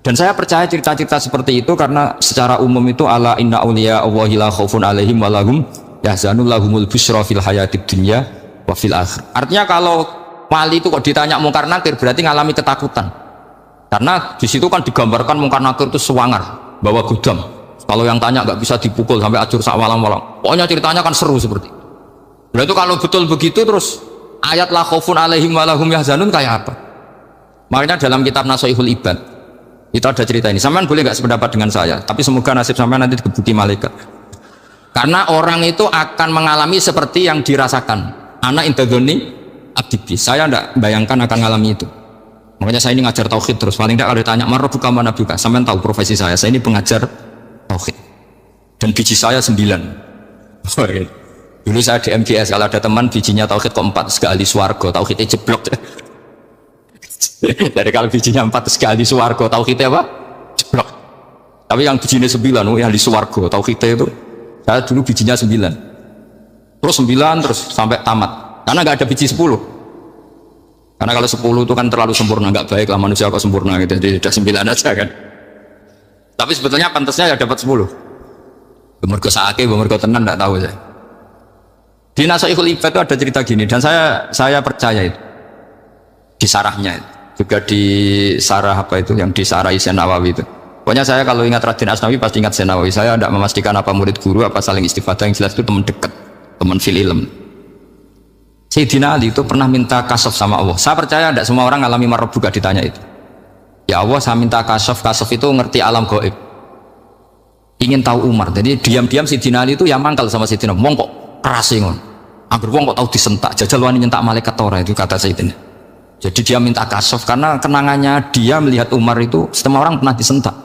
Dan saya percaya cerita-cerita seperti itu karena secara umum itu ala inna auliya Allahi la khaufun alaihim wa lahum yahzanun lahumul busyra fil hayatid dunya wa fil akhir. Artinya kalau wali itu kok ditanya mungkar nakir berarti ngalami ketakutan. Karena di situ kan digambarkan mungkar nakir itu sewangar, bawa gudang. Kalau yang tanya nggak bisa dipukul sampai acur sak walang-walang. Pokoknya ceritanya kan seru seperti itu. Berarti kalau betul begitu terus ayat la khaufun alaihim wa lahum yahzanun kayak apa? Makanya dalam kitab Nashihul Ibad itu ada cerita ini. Sampean boleh nggak sependapat dengan saya, tapi semoga nasib sampean nanti digebuki malaikat. Karena orang itu akan mengalami seperti yang dirasakan. Anak intadzoni abdi, saya tidak bayangkan akan mengalami itu. Makanya saya ini ngajar tauhid terus. Paling tidak kalau ditanya marabbuka man nabiyuka, sampean tahu profesi saya ini pengajar tauhid. Dan biji saya 9. Dulu saya di MGS, kalau ada teman bijinya tauhid kok 4, sekali swarga, tauhidnya jeblok. Dari kalau bijinya 4 sekali swarga, tauhidnya apa? Jeblok. Tapi yang bijinya 9, yang di swarga, tauhidnya itu, saya dulu bijinya 9. Terus 9 terus sampai tamat. Karena nggak ada biji 10. Karena kalau 10 itu kan terlalu sempurna, nggak baik lah manusia kok sempurna gitu, jadi udah 9 aja kan. Tapi sebetulnya pantasnya ya dapat 10. Bemergo saake, bemergo tenan, nggak tahu saya. Di Nashihul Ibad itu ada cerita gini, dan saya percaya itu. di sarahnya juga di sarah apa itu yang di sarah Syekh Nawawi itu. Pokoknya saya kalau ingat Raden Asnawi pasti ingat Syekh Nawawi. Saya tidak memastikan apa murid guru apa saling istifadah, yang jelas itu teman dekat, teman fil ilm. Sayyidina Ali itu pernah minta kasaf sama Allah. Saya percaya tidak semua orang ngalami marab juga ditanya itu. Ya Allah, saya minta kasaf. Kasaf itu ngerti alam gaib. Ingin tahu Umar. Jadi diam-diam Sayyidina Ali itu ya mangkal sama Sayyidina. Wong kok keras ngono. Angger wong kok tahu disentak. Jajal wani nyentak malaikat ora, itu kata Sayyidina. Jadi dia minta kasaf karena kenangannya dia melihat Umar itu semua orang pernah disentak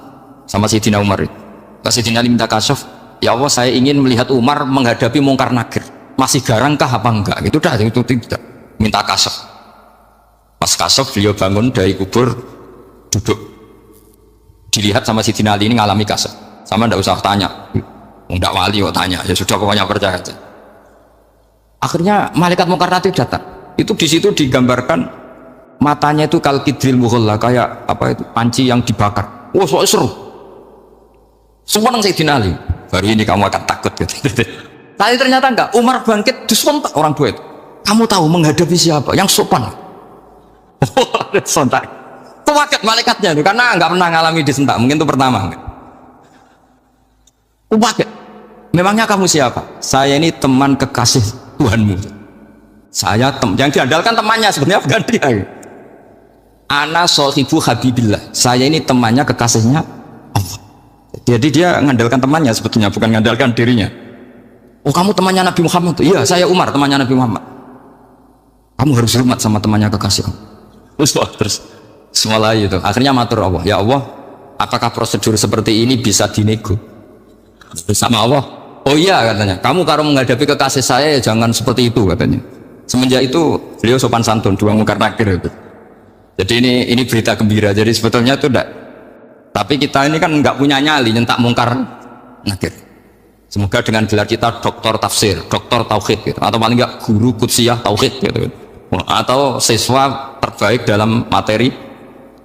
sama Sayyidina Umar itu. Sayyidina Ali minta kasaf, ya Allah saya ingin melihat Umar menghadapi mungkar nakir, masih garangkah apa enggak gitu. Dah itu tidak, minta kasaf. Pas kasaf beliau bangun dari kubur, duduk, dilihat sama Sayyidina Ali ini ngalami kasaf. Sama ndak usah tanya, ndak wali kok tanya, ya sudah pokoknya percaya aja. Akhirnya malaikat mungkar nakir datang. Itu di situ digambarkan matanya itu kalkidril mughalla, kayak apa itu panci yang dibakar. Wah, soalnya seru. Semua nang Sayyidina Ali. Baru ini kamu akan takut gitu. Tapi ternyata enggak. Umar bangkit disontak orang tua itu. Kamu tahu menghadapi siapa? Yang sopan. Sontak. Kaget malaikatnya itu karena enggak pernah ngalami disentak. Mungkin itu pertama. Kaget. Memangnya kamu siapa? Saya ini teman kekasih Tuhanmu. Saya yang diandalkan temannya sebenarnya bukan dia. Ana sohibu habibillah. Saya ini temannya kekasihnya Allah. Jadi dia mengandalkan temannya sebetulnya, bukan mengandalkan dirinya. Oh kamu temannya Nabi Muhammad? Iya saya Umar temannya Nabi Muhammad. Kamu harus hormat sama temannya kekasih Allah. Terus mulai itu. Akhirnya matur Allah. Ya Allah, apakah prosedur seperti ini bisa dinego? Sama Allah. Oh iya katanya. Kamu kalau menghadapi kekasih saya ya jangan seperti itu katanya. Semenjak itu beliau sopan santun, dua mungkar nakir itu. Jadi ini berita gembira. Jadi sebetulnya itu enggak. Tapi kita ini kan enggak punya nyali nyentak mungkar nakir. Semoga dengan gelar kita doktor tafsir, doktor tauhid gitu. Atau paling enggak guru kudsiyah tauhid gitu. Atau siswa terbaik dalam materi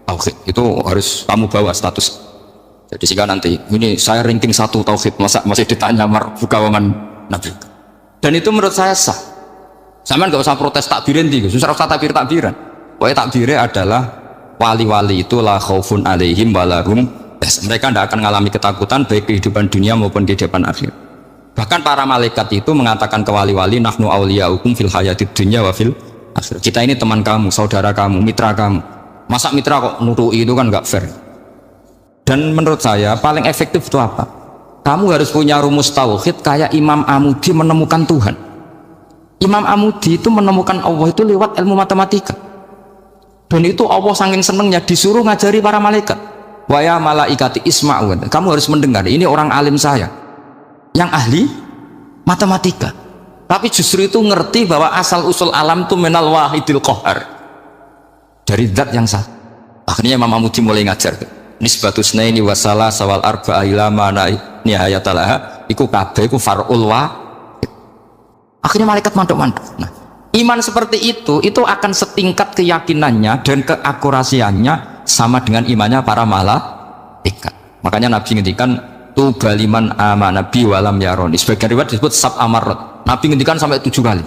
tauhid. Itu harus kamu bawa status. Jadi jika nanti ini saya ranking 1 tauhid, masa masih ditanya marbuka waman nabi. Dan itu menurut saya sah. Sama nggak usah protes takbirin tiga, susah usah takbiran. Pokoknya takbirnya adalah wali-wali itu la khaufun alaihim walahum. Mereka tidak akan mengalami ketakutan baik kehidupan dunia maupun kehidupan akhir. Bahkan para malaikat itu mengatakan ke wali-wali nahnu awliyaukum fil hayatid dunya wa fil akhir. Kita ini teman kamu, saudara kamu, mitra kamu. Masa mitra kok nurui itu kan nggak fair. Dan menurut saya paling efektif itu apa? Kamu harus punya rumus tauhid kayak Imam Amudi menemukan Tuhan. Imam Amudi itu menemukan Allah itu lewat ilmu matematika. Dan itu Allah saking senengnya disuruh ngajari para malaikat. Wa ya malaikati isma'u. Kamu harus mendengar, ini orang alim saya yang ahli matematika. Tapi justru itu ngerti bahwa asal usul alam itu minal wahidil qahar. Dari zat yang sah. Akhirnya Imam Amudi mulai ngajar. Nisbatus naini wasala sawal arba'a ila mana nihayatalaha iku kabeh iku far'ul wa. Akhirnya malaikat mantuk-mantuk. Nah, iman seperti itu akan setingkat keyakinannya dan keakurasiannya sama dengan imannya para malaikat. Makanya Nabi ngendikan tubaliman amanabi walam yaroni. Sebagian riwayat disebut sab amarat. Nabi ngendikan sampai 7 kali.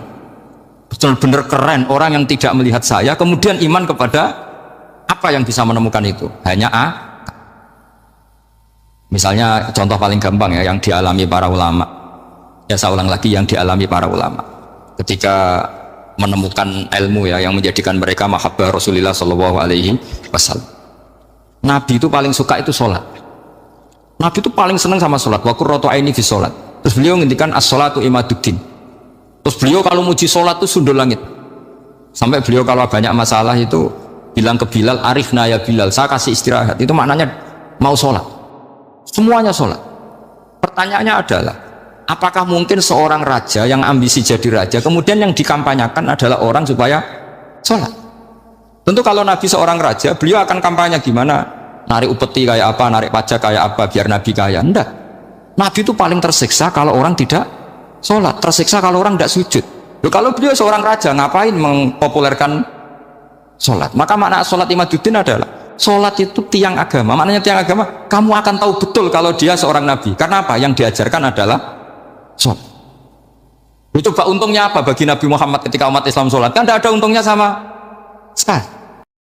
Benar-benar keren orang yang tidak melihat saya kemudian iman kepada apa yang bisa menemukan itu. Hanya misalnya contoh paling gampang ya yang dialami para ulama. Ya saya ulang lagi yang dialami para ulama ketika menemukan ilmu ya yang menjadikan mereka mahabbah Rasulullah Shallallahu Alaihi Wasallam. Nabi itu paling suka itu sholat. Nabi itu paling senang sama sholat. Wa qurratu aini fi sholat. Terus beliau ngendikan as-sholatu imaduddin. Terus beliau kalau muji sholat itu sundul langit. Sampai beliau kalau banyak masalah itu bilang ke Bilal, arifna ya Bilal, saya kasih istirahat. Itu maknanya mau sholat. Semuanya sholat. Pertanyaannya adalah, apakah mungkin seorang raja yang ambisi jadi raja kemudian yang dikampanyakan adalah orang supaya sholat? Tentu kalau Nabi seorang raja, beliau akan kampanye gimana? Narik upeti kayak apa, narik pajak kayak apa biar Nabi kaya? Enggak. Nabi itu paling tersiksa kalau orang tidak sholat, tersiksa kalau orang tidak sujud. Loh, kalau beliau seorang raja ngapain mempopulerkan sholat? Maka makna sholat imaduddin adalah sholat itu tiang agama. Maknanya tiang agama, kamu akan tahu betul kalau dia seorang Nabi. Karena apa? Yang diajarkan adalah sholat. Coba untungnya apa bagi Nabi Muhammad ketika umat Islam sholat? Kan tidak ada untungnya sama sekali.